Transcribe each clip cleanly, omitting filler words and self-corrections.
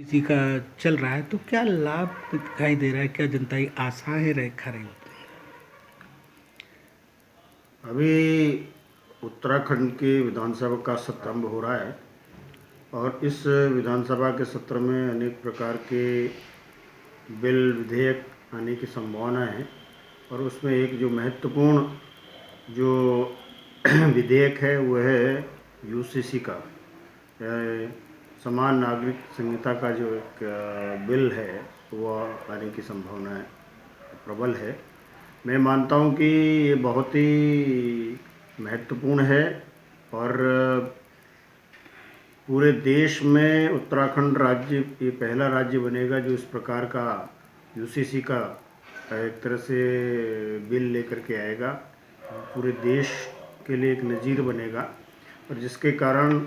जी का चल रहा है, तो क्या लाभ दिखाई दे रहा है, क्या जनता की आशाएं खा रही होती अभी उत्तराखंड के विधानसभा का सत्रारंभ हो रहा है और इस विधानसभा के सत्र में अनेक प्रकार के बिल विधेयक आने की संभावना है। और उसमें एक जो महत्वपूर्ण जो विधेयक है वह है यूसीसी का, समान नागरिक संहिता का जो एक बिल है वह आने की संभावना है, प्रबल है। मैं मानता हूँ कि ये बहुत ही महत्वपूर्ण है और पूरे देश में उत्तराखंड राज्य ये पहला राज्य बनेगा जो इस प्रकार का यूसीसी का एक तरह से बिल लेकर के आएगा। पूरे देश के लिए एक नज़ीर बनेगा और जिसके कारण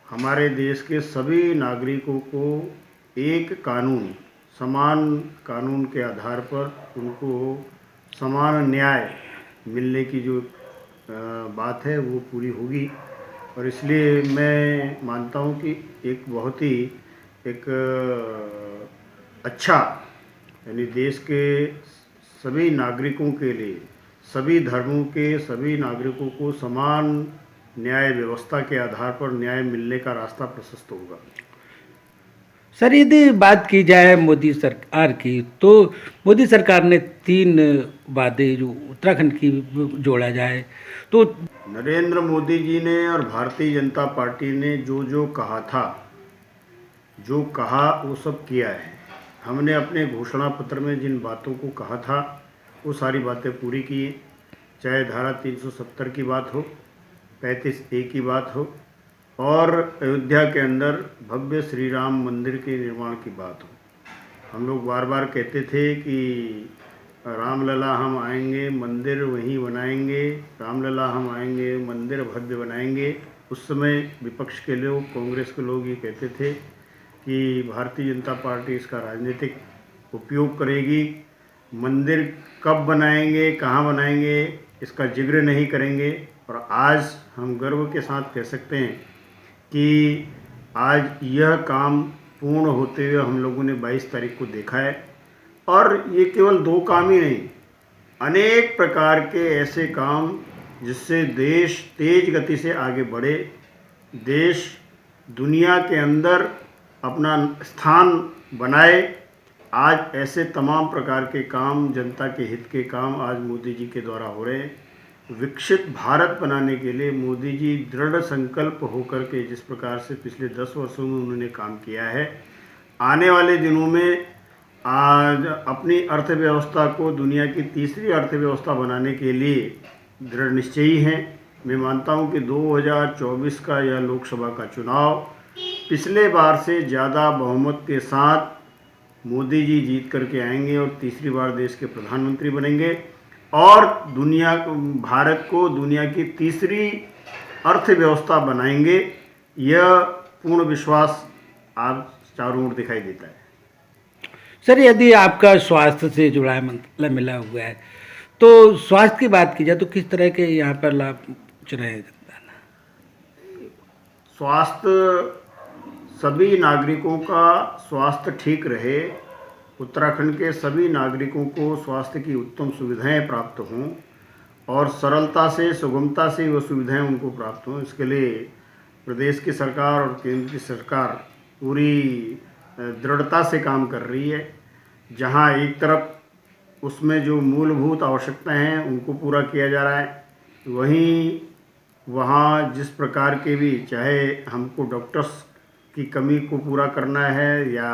हमारे देश के सभी नागरिकों को एक कानून, समान कानून के आधार पर उनको समान न्याय मिलने की जो बात है वो पूरी होगी। और इसलिए मैं मानता हूँ कि एक बहुत ही एक अच्छा, यानी देश के सभी नागरिकों के लिए, सभी धर्मों के सभी नागरिकों को समान न्याय व्यवस्था के आधार पर न्याय मिलने का रास्ता प्रशस्त होगा। सर, यदि बात की जाए मोदी सरकार की, तो मोदी सरकार ने 3 वादे जो उत्तराखंड की जोड़ा जाए तो नरेंद्र मोदी जी ने और भारतीय जनता पार्टी ने जो जो कहा था, जो कहा वो सब किया है। हमने अपने घोषणा पत्र में जिन बातों को कहा था वो सारी बातें पूरी की, चाहे धारा 370 की बात हो, 35A की बात हो और अयोध्या के अंदर भव्य श्री राम मंदिर के निर्माण की बात हो। हम लोग बार बार कहते थे कि रामलला हम आएंगे मंदिर वहीं बनाएंगे, रामलला हम आएंगे मंदिर भव्य बनाएंगे। उस समय विपक्ष के लोग, कांग्रेस के लोग ये कहते थे कि भारतीय जनता पार्टी इसका राजनीतिक उपयोग करेगी, मंदिर कब बनाएंगे, कहाँ बनाएंगे, इसका जिक्र नहीं करेंगे। और आज हम गर्व के साथ कह सकते हैं कि आज यह काम पूर्ण होते हुए हम लोगों ने 22 तारीख को देखा है। और ये केवल 2 काम ही नहीं, अनेक प्रकार के ऐसे काम जिससे देश तेज गति से आगे बढ़े, देश दुनिया के अंदर अपना स्थान बनाए। आज ऐसे तमाम प्रकार के काम, जनता के हित के काम आज मोदी जी के द्वारा हो रहे हैं। विकसित भारत बनाने के लिए मोदी जी दृढ़ संकल्प होकर के जिस प्रकार से पिछले 10 वर्षों में उन्होंने काम किया है, आने वाले दिनों में आज अपनी अर्थव्यवस्था को दुनिया की तीसरी अर्थव्यवस्था बनाने के लिए दृढ़ निश्चयी हैं। मैं मानता हूं कि 2024 का यह लोकसभा का चुनाव पिछले बार से ज़्यादा बहुमत के साथ मोदी जी जीत करके आएंगे और तीसरी बार देश के प्रधानमंत्री बनेंगे और भारत को दुनिया की तीसरी अर्थव्यवस्था बनाएंगे। यह पूर्ण विश्वास आज चारों ओर दिखाई देता है। सर, यदि आपका स्वास्थ्य से जुड़ा है, मतलब मिला हुआ है, तो स्वास्थ्य की बात की जाए तो किस तरह के यहाँ पर लाभ पहुँच रहे हैं? स्वास्थ्य, सभी नागरिकों का स्वास्थ्य ठीक रहे, उत्तराखंड के सभी नागरिकों को स्वास्थ्य की उत्तम सुविधाएं प्राप्त हों और सरलता से, सुगमता से वो सुविधाएं उनको प्राप्त हों, इसके लिए प्रदेश की सरकार और केंद्र की सरकार पूरी दृढ़ता से काम कर रही है। जहां एक तरफ उसमें जो मूलभूत आवश्यकताएं हैं उनको पूरा किया जा रहा है, वहीं वहाँ जिस प्रकार के भी, चाहे हमको डॉक्टर्स की कमी को पूरा करना है या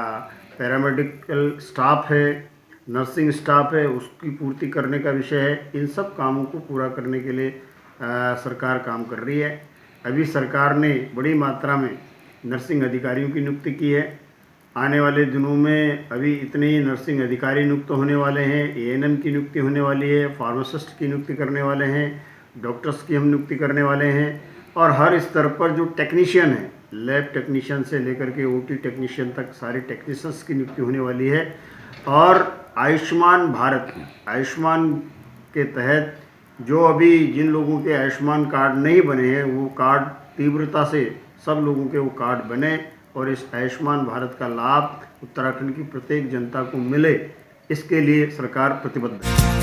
पैरामेडिकल स्टाफ है, नर्सिंग स्टाफ है, उसकी पूर्ति करने का विषय है, इन सब कामों को पूरा करने के लिए सरकार काम कर रही है। अभी सरकार ने बड़ी मात्रा में नर्सिंग अधिकारियों की नियुक्ति की है। आने वाले दिनों में अभी इतने ही नर्सिंग अधिकारी नियुक्त होने वाले हैं, एएनएम की नियुक्ति होने वाली है, फार्मासिस्ट की नियुक्ति करने वाले हैं, डॉक्टर्स की हम नियुक्ति करने वाले हैं और हर स्तर पर जो टेक्नीशियन हैं, लैब टेक्नीशियन से लेकर के ओटी टेक्नीशियन तक सारे टेक्नीशियंस की नियुक्ति होने वाली है। और आयुष्मान भारत, आयुष्मान के तहत जो अभी जिन लोगों के आयुष्मान कार्ड नहीं बने हैं वो कार्ड तीव्रता से सब लोगों के वो कार्ड बने और इस आयुष्मान भारत का लाभ उत्तराखंड की प्रत्येक जनता को मिले, इसके लिए सरकार प्रतिबद्ध है।